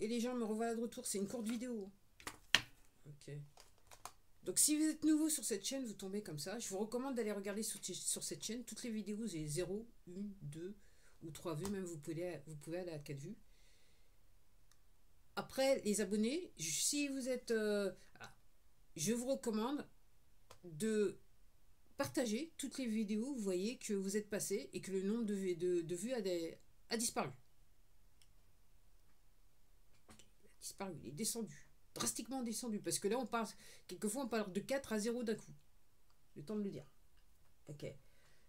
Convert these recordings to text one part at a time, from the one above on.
Et les gens me revoilà de retour. C'est une courte vidéo. Ok. Donc si vous êtes nouveau sur cette chaîne, vous tombez comme ça. Je vous recommande d'aller regarder sur cette chaîne. Toutes les vidéos, j'ai 0, 1, 2 ou 3 vues. Même vous pouvez aller à 4 vues. Après, les abonnés, si vous êtes... je vous recommande de partager toutes les vidéos. Vous voyez que vous êtes passé et que le nombre de vues a disparu. Il a disparu, il est descendu. Drastiquement descendu. Parce que là, quelquefois, on parle de 4 à 0 d'un coup. Le temps de le dire. Ok.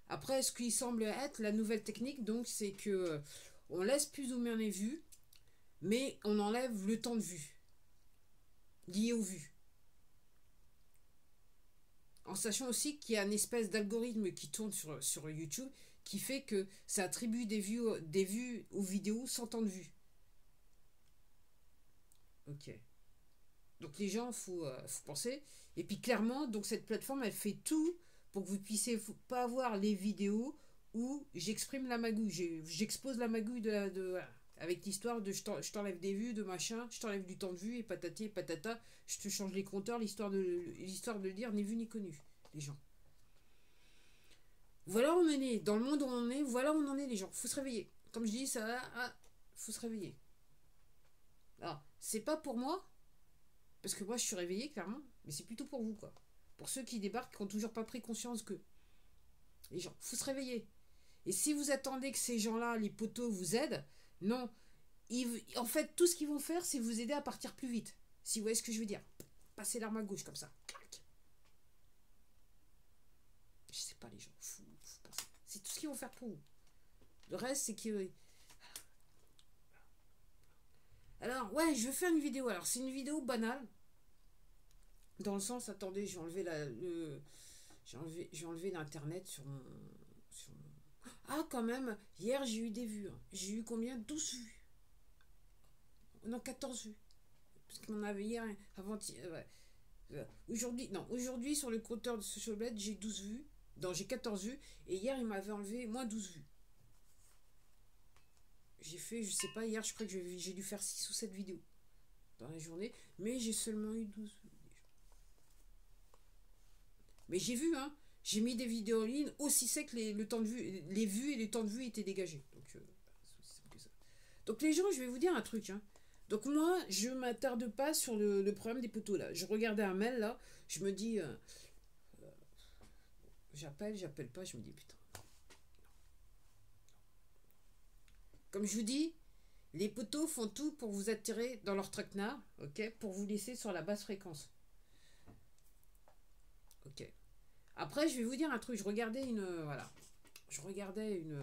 Après, ce qui semble être la nouvelle technique, donc, c'est que on laisse plus ou moins les vues, mais on enlève le temps de vue lié aux vues. En sachant aussi qu'il y a une espèce d'algorithme qui tourne sur YouTube qui fait que ça attribue des vues aux vidéos sans temps de vue. Ok. Donc les gens, faut penser. Et puis clairement, donc cette plateforme, elle fait tout pour que vous puissiez pas avoir les vidéos où j'exprime la magouille. J'expose la magouille voilà. Avec l'histoire de je t'enlève des vues, de machin, je t'enlève du temps de vue, et patati et patata, je te change les compteurs, l'histoire de dire ni vu ni connu, les gens. Voilà où on en est, dans le monde où on est, voilà où on en est, les gens. Faut se réveiller. Comme je dis, faut se réveiller. Alors, c'est pas pour moi, parce que moi je suis réveillé clairement, mais c'est plutôt pour vous quoi. Pour ceux qui débarquent, qui n'ont toujours pas pris conscience que les gens, faut se réveiller. Et si vous attendez que ces gens-là, les poteaux, vous aident, non. En fait, tout ce qu'ils vont faire, c'est vous aider à partir plus vite. Si vous voyez ce que je veux dire. Passer l'arme à gauche comme ça. Clac. Je sais pas les gens. C'est tout ce qu'ils vont faire pour vous. Le reste, c'est que... Alors, ouais, je vais faire une vidéo. Alors, c'est une vidéo banale. Dans le sens, attendez, je vais enlever j'ai enlevé l'internet sur mon... Ah, quand même, hier j'ai eu des vues. Hein. J'ai eu combien? 12 vues. Non, 14 vues. Parce qu'on avait hier, avant... ouais. Aujourd'hui, non, aujourd'hui sur le compteur de Social Blade, j'ai 12 vues. Non, j'ai 14 vues. Et hier, il m'avait enlevé moins 12 vues. J'ai fait, je sais pas, hier, je crois que j'ai dû faire 6 ou 7 vidéos dans la journée. Mais j'ai seulement eu 12 vues. Mais j'ai vu, hein. J'ai mis des vidéos en ligne aussi sec que le temps de vue, les vues et les temps de vue étaient dégagés. Donc, c'est aussi simple que ça. Donc les gens, je vais vous dire un truc. Hein. Donc moi, je m'attarde pas sur le problème des poteaux là. Je regardais un mail là, je me dis, j'appelle pas, je me dis putain. Comme je vous dis, les poteaux font tout pour vous attirer dans leur traquenard, ok, pour vous laisser sur la basse fréquence, ok. Après, je vais vous dire un truc. Voilà. Je regardais une.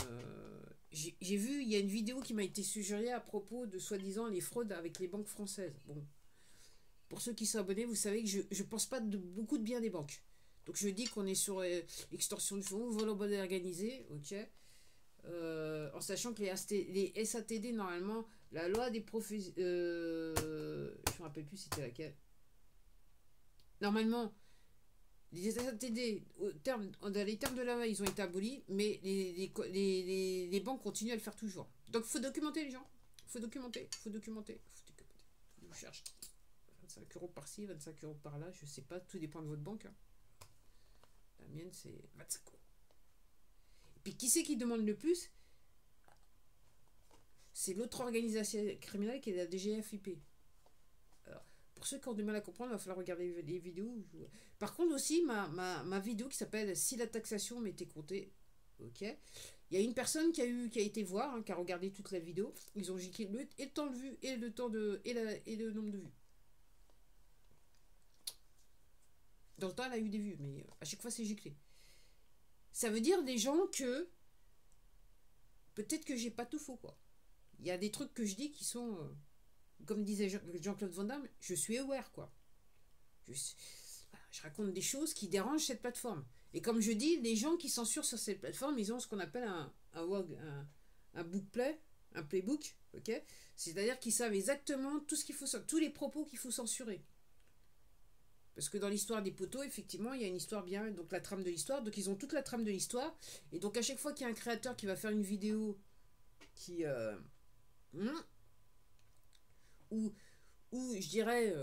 J'ai vu, il y a une vidéo qui m'a été suggérée à propos de soi-disant les fraudes avec les banques françaises. Bon, pour ceux qui sont abonnés, vous savez que je ne pense pas beaucoup de bien des banques. Donc je dis qu'on est sur extorsion de fonds, vol au bonnet organisé, ok. En sachant que les SATD, normalement, la loi des professions. Je ne me rappelle plus c'était laquelle. Normalement, les SATD, dans les termes de la loi, ils ont été abolis, mais les banques continuent à le faire toujours. Donc, il faut documenter les gens. Il faut documenter. Je vous cherche 25 € par-ci, 25 € par-là, je sais pas, tout dépend de votre banque. Hein. La mienne, c'est 25 €. Et puis, qui c'est qui demande le plus? C'est l'autre organisation criminelle qui est la DGFIP. Alors, pour ceux qui ont du mal à comprendre, il va falloir regarder les vidéos. Par contre aussi, ma vidéo qui s'appelle Si la taxation m'était comptée, ok. Il y a une personne qui a été voir, hein, qui a regardé toute la vidéo. Ils ont giclé et le temps de vue et le temps de et le nombre de vues. Dans le temps, elle a eu des vues, mais à chaque fois c'est giclé. Ça veut dire des gens que peut-être que j'ai pas tout faux quoi. Il y a des trucs que je dis qui sont comme disait Jean-Claude Van Damme, je suis aware quoi. Je raconte des choses qui dérangent cette plateforme. Et comme je dis, les gens qui censurent sur cette plateforme, ils ont ce qu'on appelle un bookplay, un playbook, ok. C'est-à-dire qu'ils savent exactement tout ce qu'il faut, tous les propos qu'il faut censurer. Parce que dans l'histoire des poteaux, effectivement, il y a une histoire bien, donc la trame de l'histoire. Donc ils ont toute la trame de l'histoire. Et donc à chaque fois qu'il y a un créateur qui va faire une vidéo qui où où je dirais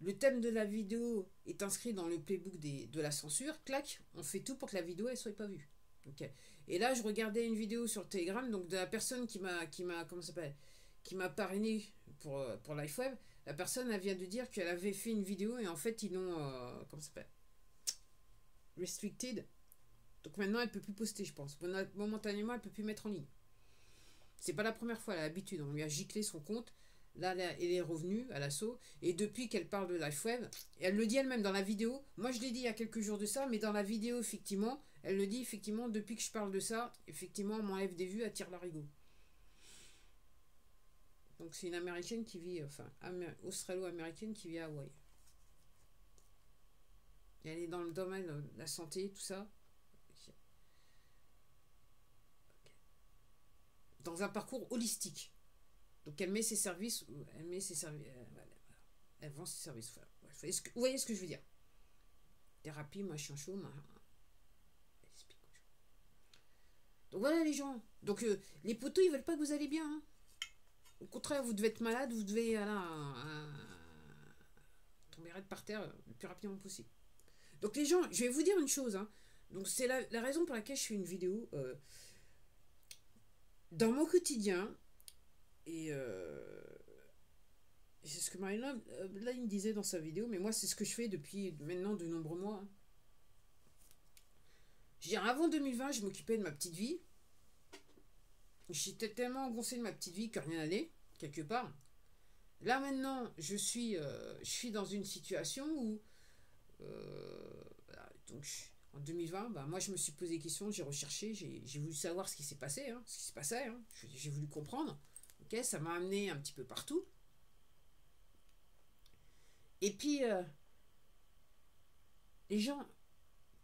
le thème de la vidéo est inscrit dans le playbook de la censure, clac, on fait tout pour que la vidéo elle soit pas vue. Ok. Et là, je regardais une vidéo sur Telegram, donc de la personne comment ça s'appelle, qui m'a parrainé pour LifeWeb. La personne, elle vient de dire qu'elle avait fait une vidéo et en fait, ils l'ont, comment ça s'appelle, restricted. Donc maintenant, elle peut plus poster, je pense. Momentanément, elle peut plus mettre en ligne. C'est pas la première fois, elle a l'habitude. On lui a giclé son compte. Là, elle est revenue à l'assaut. Et depuis qu'elle parle de LifeWeb, et elle le dit elle-même dans la vidéo. Moi, je l'ai dit il y a quelques jours de ça, mais dans la vidéo, effectivement, elle le dit, effectivement, depuis que je parle de ça, effectivement, on m'enlève des vues, elle tire l'arigot. Donc, c'est une américaine qui vit, enfin, australo-américaine qui vit à Hawaï. Et elle est dans le domaine de la santé, tout ça. Dans un parcours holistique. Donc, elle met ses services, elle vend ses services. Voilà. Vous voyez ce que je veux dire? Thérapie, machin chaud, donc voilà les gens. Donc les poteaux ils veulent pas que vous allez bien. Hein. Au contraire, vous devez être malade, vous devez tomber raide par terre le plus rapidement possible. Donc les gens, je vais vous dire une chose. Hein. Donc c'est la raison pour laquelle je fais une vidéo. Dans mon quotidien, et c'est ce que Marina là il me disait dans sa vidéo, mais moi c'est ce que je fais depuis maintenant de nombreux mois. Hein. Je veux dire, avant 2020, je m'occupais de ma petite vie. J'étais tellement engoncée de ma petite vie que rien n'allait, quelque part. Là maintenant, je suis dans une situation où, donc, en 2020, bah, moi je me suis posé des questions, j'ai recherché, j'ai voulu savoir ce qui s'est passé, hein, ce qui se passait, hein, j'ai voulu comprendre. Ok, ça m'a amené un petit peu partout. Et puis, les gens,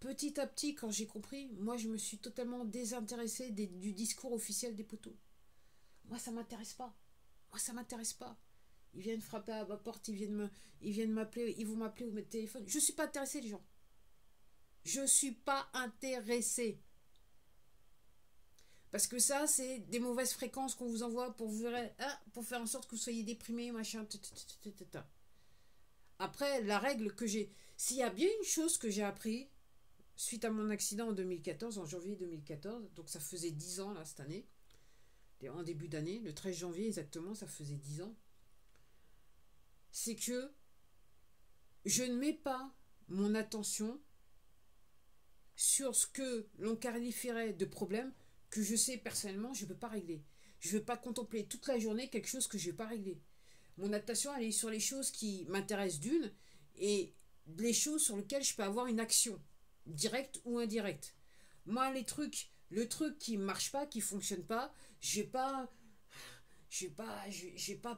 petit à petit, quand j'ai compris, moi je me suis totalement désintéressée du discours officiel des poteaux. Moi ça m'intéresse pas. Moi ça m'intéresse pas. Ils viennent frapper à ma porte, ils viennent m'appeler, ils vont m'appeler ou mettre téléphone. Je suis pas intéressée les gens. Je suis pas intéressée. Parce que ça, c'est des mauvaises fréquences qu'on vous envoie pour faire en sorte que vous soyez déprimé, machin. Après, la règle que j'ai... S'il y a bien une chose que j'ai appris suite à mon accident en 2014, en janvier 2014, donc ça faisait 10 ans là cette année, en début d'année, le 13 janvier exactement, ça faisait 10 ans, c'est que je ne mets pas mon attention sur ce que l'on qualifierait de problème que je sais personnellement je ne peux pas régler. Je ne veux pas contempler toute la journée quelque chose que je ne vais pas régler. Mon attention elle est sur les choses qui m'intéressent d'une et les choses sur lesquelles je peux avoir une action, directe ou indirecte. Moi, le truc qui ne marche pas, qui ne fonctionne pas, je vais pas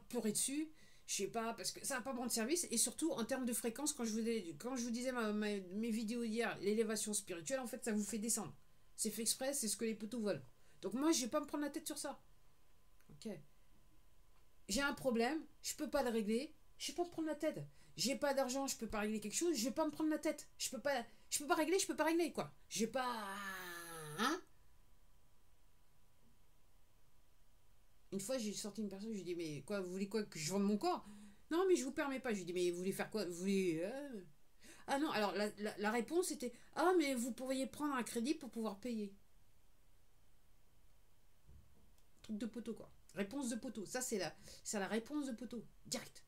pleurer dessus, je sais pas, parce que ça va pas me rendre service, et surtout en termes de fréquence, quand je vous disais mes vidéos d'hier, l'élévation spirituelle, en fait, ça vous fait descendre. C'est fait exprès, c'est ce que les poteaux veulent. Donc moi, je vais pas me prendre la tête sur ça. Ok. J'ai un problème, je peux pas le régler, je vais pas me prendre la tête. J'ai pas d'argent, je peux pas régler quelque chose, je vais pas me prendre la tête. Je peux pas régler, quoi. Je vais pas... Hein? Une fois, j'ai sorti une personne, je lui ai dit, mais quoi, vous voulez quoi, que je vende mon corps? Non, mais je vous permets pas. Je lui ai dit, mais vous voulez faire quoi? Vous voulez... Ah non, alors la réponse était, ah, mais vous pourriez prendre un crédit pour pouvoir payer. Truc de poteau, quoi. Réponse de poteau. Ça, c'est la réponse de poteau. Direct.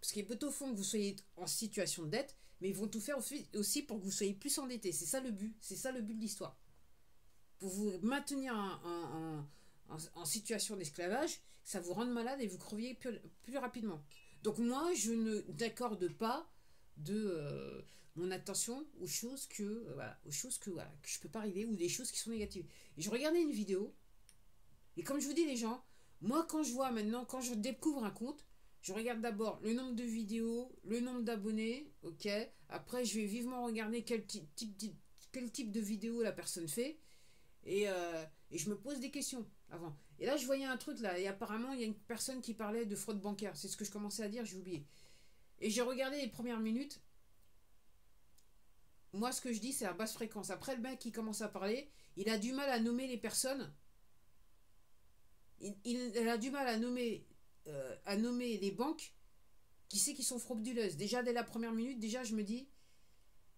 Parce que les poteaux font que vous soyez en situation de dette, mais ils vont tout faire aussi pour que vous soyez plus endetté. C'est ça le but. C'est ça le but de l'histoire. Pour vous maintenir en situation d'esclavage, ça vous rende malade et vous creviez plus rapidement. Donc moi, je ne n'accorde pas de mon attention aux choses que je peux pas arriver ou des choses qui sont négatives. Et je regardais une vidéo et comme je vous dis les gens, moi quand je vois maintenant, quand je découvre un compte, je regarde d'abord le nombre de vidéos, le nombre d'abonnés, ok. Après, je vais vivement regarder quel type de vidéo la personne fait. Et je me pose des questions avant. Et là, je voyais un truc là, et apparemment, il y a une personne qui parlait de fraude bancaire. C'est ce que je commençais à dire, j'ai oublié. Et j'ai regardé les premières minutes. Moi, ce que je dis, c'est à basse fréquence. Après, le mec qui commence à parler, il a du mal à nommer les personnes Elle a du mal à nommer les banques qui sait qui sont frauduleuses. Déjà, dès la première minute, déjà, je me dis,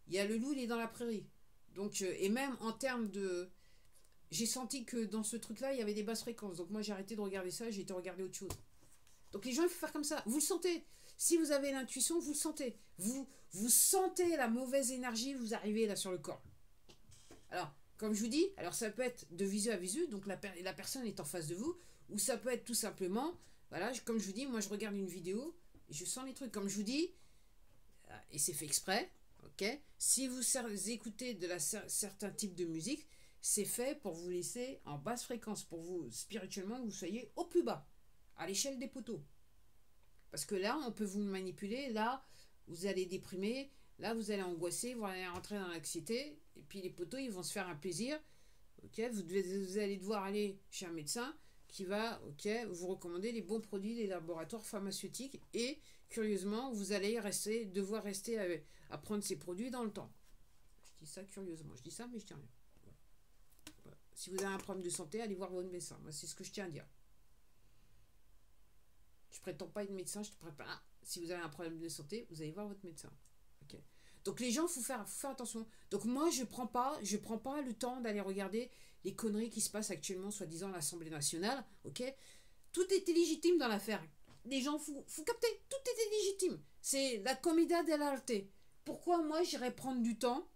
il y a le loup, il est dans la prairie. Donc, et même en termes de... J'ai senti que dans ce truc-là, il y avait des basses fréquences. Donc moi, j'ai arrêté de regarder ça, j'ai été regarder autre chose. Donc les gens, il faut faire comme ça. Vous le sentez. Si vous avez l'intuition, vous le sentez. Vous sentez la mauvaise énergie, vous arrivez là sur le corps. Alors, comme je vous dis, alors ça peut être de visu à visu, donc la personne est en face de vous, ou ça peut être tout simplement, voilà, comme je vous dis, moi je regarde une vidéo, et je sens les trucs. Comme je vous dis, et c'est fait exprès, ok. Si vous écoutez certains types de musique, c'est fait pour vous laisser en basse fréquence, pour vous, spirituellement, vous soyez au plus bas, à l'échelle des poteaux. Parce que là, on peut vous manipuler, là, vous allez déprimer, là, vous allez angoisser, vous allez rentrer dans l'anxiété, et puis les poteaux, ils vont se faire un plaisir, ok. Vous allez devoir aller chez un médecin qui va, ok, vous recommander les bons produits des laboratoires pharmaceutiques, et curieusement, vous allez devoir rester à prendre ces produits dans le temps. Je dis ça curieusement, je dis ça, mais je dis rien. Voilà. Si vous avez un problème de santé, allez voir votre médecin. Moi, c'est ce que je tiens à dire. Je prétends pas être médecin, je te prépare. Si vous avez un problème de santé, vous allez voir votre médecin. Okay. Donc les gens, faut faire attention. Donc moi, je prends pas le temps d'aller regarder les conneries qui se passent actuellement, soi-disant à l'Assemblée nationale. Ok. Tout était légitime dans l'affaire. Les gens, faut capter, tout était légitime. C'est la comida dell'arte. Pourquoi moi, j'irais prendre du temps,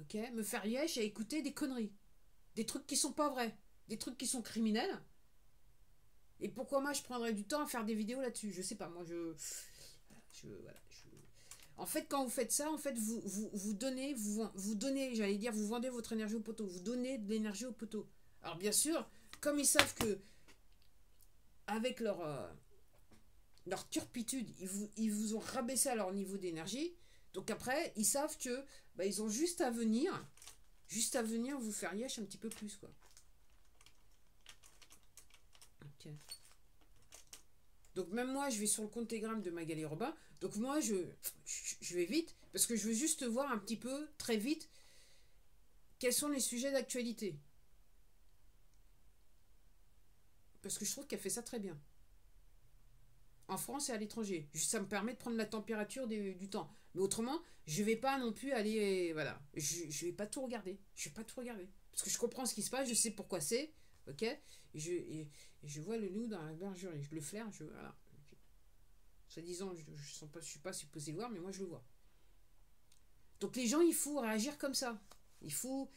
ok, me faire yesh à écouter des conneries, des trucs qui sont pas vrais, des trucs qui sont criminels. Et pourquoi moi je prendrais du temps à faire des vidéos là-dessus? Je sais pas, moi voilà, En fait, quand vous faites ça, en fait, vous donnez, j'allais dire, vous vendez votre énergie au poteau, vous donnez de l'énergie au poteau. Alors bien sûr, comme ils savent que avec leur turpitude, ils vous ont rabaissé à leur niveau d'énergie, donc après, ils savent que ils ont juste à venir vous faire yesh un petit peu plus, quoi. Ok. Donc même moi, je vais sur le compte Telegram de Magali Robin. Donc moi, je vais vite, parce que je veux juste voir un petit peu, très vite, quels sont les sujets d'actualité. Parce que je trouve qu'elle fait ça très bien. En France et à l'étranger. Ça me permet de prendre la température du temps. Mais autrement, je vais pas non plus aller... Voilà. Je vais pas tout regarder. Je vais pas tout regarder. Parce que je comprends ce qui se passe, je sais pourquoi c'est. Ok. Je vois le loup dans la bergerie. Je le flaire, voilà. Okay. Soi-disant, je suis pas supposé le voir, mais moi je le vois. Donc les gens, il faut réagir comme ça. Il faut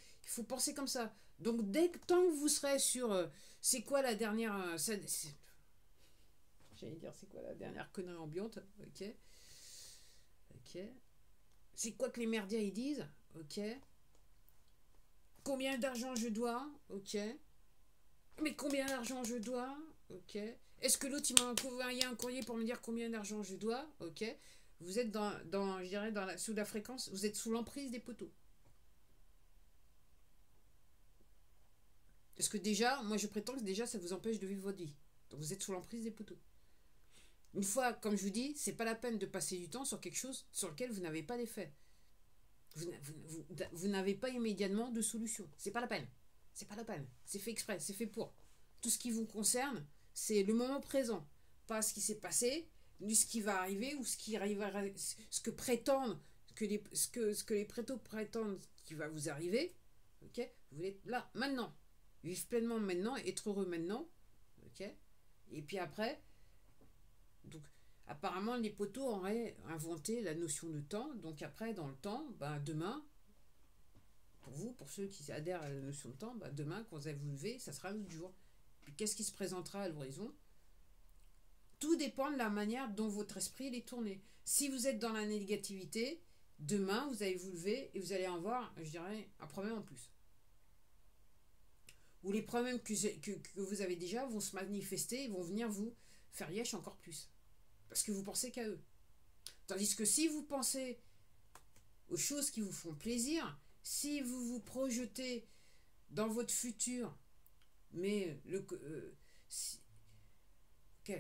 penser comme ça. Donc tant que vous serez sur... c'est quoi la dernière... j'allais dire, c'est quoi la dernière connerie ambiante? Ok. Ok. C'est quoi que les merdias ils disent? Ok. Combien d'argent je dois? Ok. Mais combien d'argent je dois? Ok. Est-ce que l'autre il m'a envoyé un courrier pour me dire combien d'argent je dois? Ok. Vous êtes je dirais, sous la fréquence, vous êtes sous l'emprise des poteaux. Parce que déjà, moi je prétends que déjà ça vous empêche de vivre votre vie. Donc vous êtes sous l'emprise des poteaux. Une fois, comme je vous dis, c'est pas la peine de passer du temps sur quelque chose sur lequel vous n'avez pas d'effet. Vous n'avez pas immédiatement de solution. C'est pas la peine. C'est pas la peine. C'est fait exprès. C'est fait pour. Tout ce qui vous concerne, c'est le moment présent. Pas ce qui s'est passé, ni ce qui va arriver ou ce qui arrivera, ce que prétendent, ce que les prétos prétendent qui va vous arriver. Ok. Vous êtes là, maintenant. Vivre pleinement maintenant, être heureux maintenant. Ok. Et puis après, donc, apparemment, les poteaux auraient inventé la notion de temps. Donc après, dans le temps, demain, pour vous, pour ceux qui adhèrent à la notion de temps, demain, quand vous allez vous lever, ça sera l'autre jour. Puis qu'est-ce qui se présentera à l'horizon? Tout dépend de la manière dont votre esprit est tourné. Si vous êtes dans la négativité, demain, vous allez vous lever et vous allez avoir, je dirais, un problème en plus. Ou les problèmes que vous avez déjà vont se manifester et vont venir vous faire yesh encore plus. Parce que vous pensez qu'à eux. Tandis que si vous pensez aux choses qui vous font plaisir, si vous vous projetez dans votre futur, mais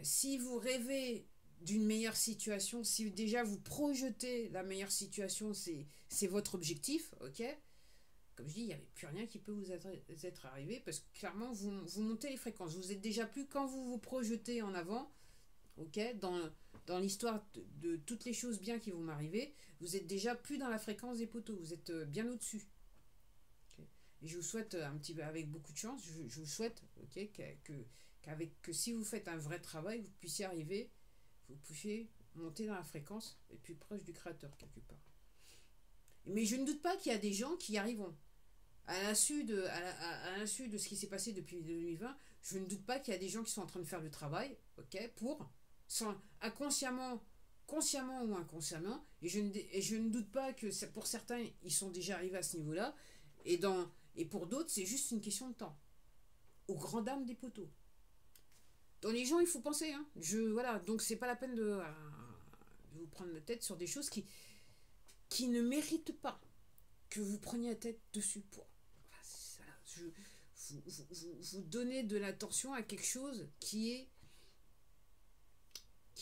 si vous rêvez d'une meilleure situation, si déjà vous projetez la meilleure situation, c'est votre objectif, ok, comme je dis, il n'y avait plus rien qui peut être arrivé parce que clairement, vous montez les fréquences. Vous êtes déjà plus, quand vous vous projetez en avant, ok, dans l'histoire de toutes les choses bien qui vont m'arriver, vous êtes déjà plus dans la fréquence des poteaux. Vous êtes bien au-dessus. Okay. Et je vous souhaite un petit peu, avec beaucoup de chance, je vous souhaite okay, que si vous faites un vrai travail, vous puissiez arriver, vous puissiez monter dans la fréquence et plus proche du créateur quelque part. Mais je ne doute pas qu'il y a des gens qui y arriveront. À l'insu de ce qui s'est passé depuis 2020, je ne doute pas qu'il y a des gens qui sont en train de faire du travail, ok, inconsciemment, consciemment ou inconsciemment, et je ne doute pas que pour certains, ils sont déjà arrivés à ce niveau-là, et pour d'autres, c'est juste une question de temps. Aux grandes dames des poteaux. Dans les gens, il faut penser, hein. Voilà, donc c'est pas la peine de vous prendre la tête sur des choses qui ne méritent pas que vous preniez la tête dessus pour. Vous donnez de l'attention à quelque chose qui est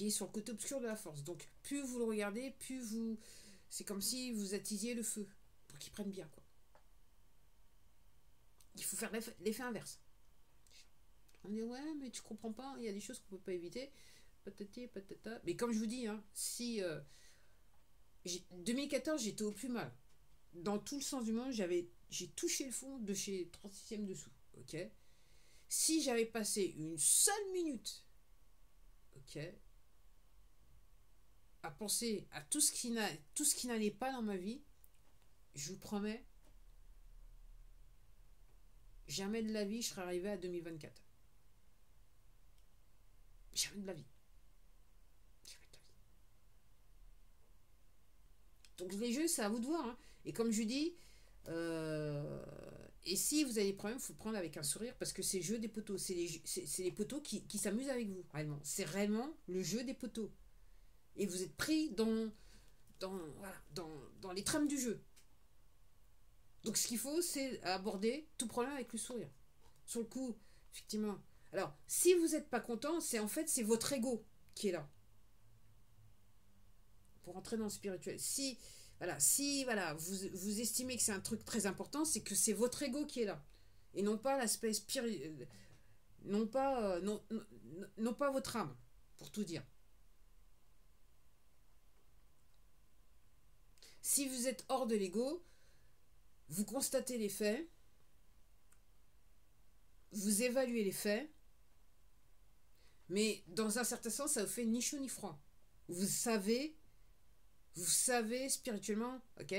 sur le côté obscur de la force. Donc plus vous le regardez, plus vous... C'est comme si vous attisiez le feu pour qu'il prenne bien, quoi. Il faut faire l'effet inverse. On dit ouais, mais tu comprends pas, il y a des choses qu'on peut pas éviter. Patati, patata. Mais comme je vous dis, hein, si 2014, j'étais au plus mal. Dans tout le sens du monde, j'ai touché le fond de chez 36e dessous. Ok. Si j'avais passé une seule minute, ok, à penser à tout ce qui n'allait pas dans ma vie, je vous promets, jamais de la vie je serais arrivé à 2024. Jamais de la vie. Jamais de la vie. Donc les jeux, c'est à vous de voir. Hein. Et comme je dis, et si vous avez des problèmes, il faut prendre avec un sourire parce que c'est le jeu des poteaux. C'est les poteaux qui s'amusent avec vous, réellement. C'est réellement le jeu des poteaux. Et vous êtes pris dans les trames du jeu. Donc ce qu'il faut, c'est aborder tout problème avec le sourire. Sur le coup, effectivement. Alors, si vous n'êtes pas content, c'est votre ego qui est là. Pour entrer dans le spirituel. Si vous estimez que c'est un truc très important, c'est que c'est votre ego qui est là. Et non pas l'aspect spirituel. Non pas votre âme, pour tout dire. Si vous êtes hors de l'ego, vous constatez les faits, vous évaluez les faits, mais dans un certain sens, ça vous fait ni chaud ni froid. Vous savez spirituellement, ok,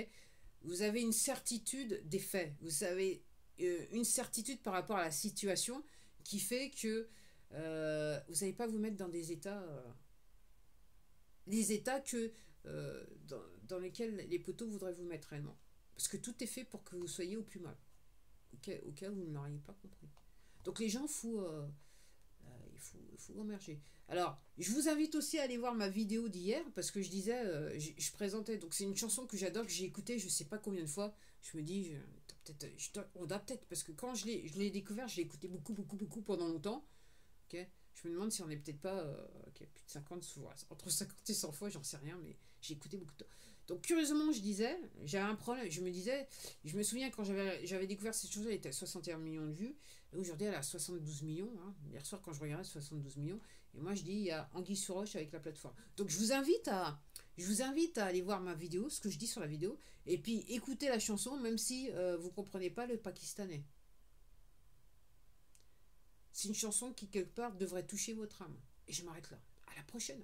vous avez une certitude des faits, vous savez une certitude par rapport à la situation qui fait que vous n'allez pas vous mettre dans des états que dans lesquels les poteaux voudraient vous mettre réellement. Parce que tout est fait pour que vous soyez au plus mal. Au cas où vous ne l'auriez pas compris. Donc les gens, il faut immerger. Alors, je vous invite aussi à aller voir ma vidéo d'hier, parce que je disais, je présentais, donc c'est une chanson que j'adore, que j'ai écoutée je sais pas combien de fois. Je me dis, on doit peut-être, parce que quand je l'ai découvert, je l'ai écouté beaucoup, beaucoup, beaucoup pendant longtemps. Okay. Je me demande si on n'est peut-être pas plus de 50, entre 50 et 100 fois, j'en sais rien, mais j'ai écouté beaucoup de temps. Donc curieusement, j'avais un problème, je me souviens quand j'avais découvert cette chose, elle était à 61 millions de vues, et aujourd'hui elle est à 72 millions, hein. Hier soir quand je regardais 72 millions, et moi je dis il y a anguille sous roche avec la plateforme. Donc je vous invite à aller voir ma vidéo, ce que je dis sur la vidéo, et puis écouter la chanson, même si vous ne comprenez pas le pakistanais. C'est une chanson qui quelque part devrait toucher votre âme. Et je m'arrête là. À la prochaine.